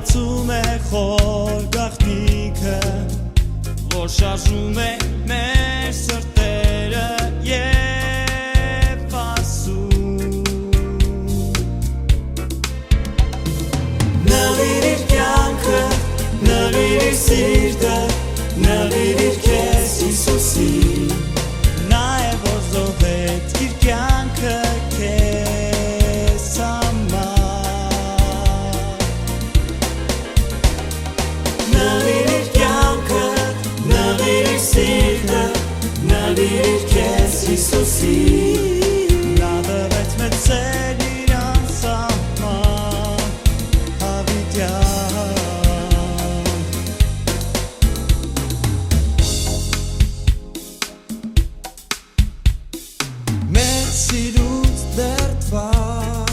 բացում է խոր գաղտնիքը, որ շարժում է մեր սրտերը և ասում նվիրիր կյանքը, նվիրիր սիրտը, նվիրիր քեզ Հիսուսին, նա է որ զոհեց իր կյանքը քեզ համար։ Նվիրիր կյանքը, նվիրիր սիրտը, նվիրիր քեզ Հիսուսին, նա տվեց մեծ սեր իր անսահման հավիտյան։ Սիրուց դերդված,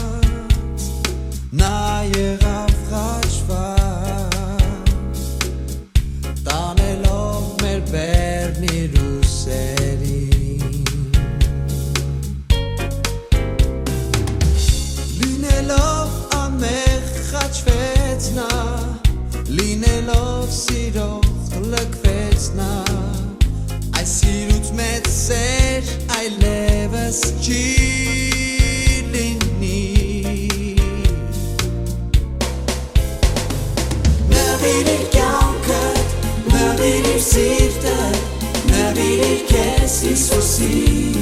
նա եղավ խաչված, տանելով մեր բերն իր ուսերին, լինելով անմեղ խաչվեց նա, լինելով սիրող լքվեց նա, այս սիրուց մեծ սեր այլևս չի լինի։ Նվիրիր կյանքդ, նվիրիր սիրտդ, նվիրիր քեզ Հիսուսին,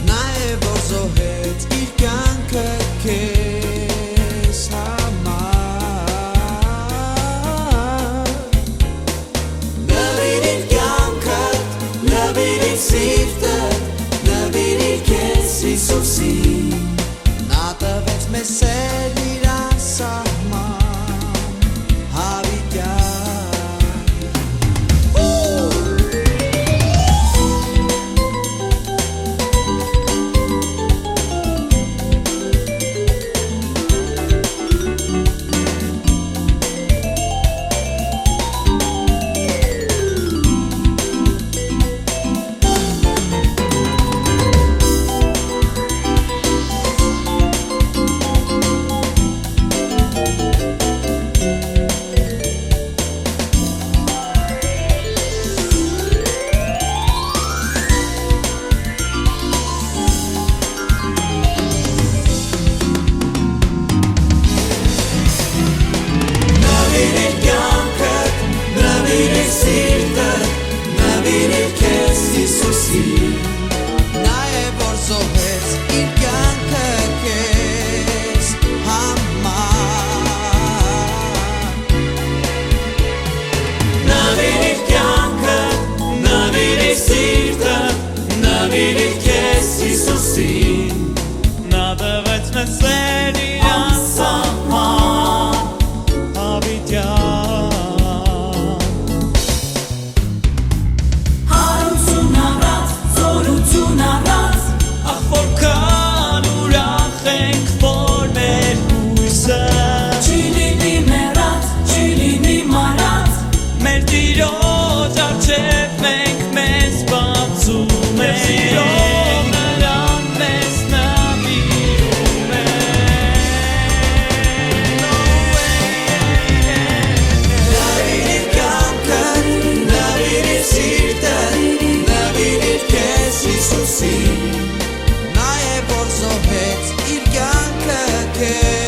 նա է որ զոհեց իր կյանքը քեզ համար։ Նվիրիր կյանքդ, նվիրիր սիրտդ, նվիրիր քեզ Հիսուսին, նա տվեց մեզ սեր իր անսահման հավիտյան։ Նվիրիր քեզ Հիսուսին, նա տվեց մեզ սեր իր անսահման հավիտյան։ Հարություն առած, զորություն առած, Ախ որքան ուրախ ենք, որ մեր հույսը չի լինի մեռած, չի լինի մարած, մեր Տիրոջ առջև մենք մեզ բացում ենք, սիրով նրան մեզ նվիրում ենք։ Նվիրիր կյանքդ, նվիրիր սիրտդ, նվիրիր քեզ Հիսուսին, նա է որ զոհեց իր կյանքը քեզ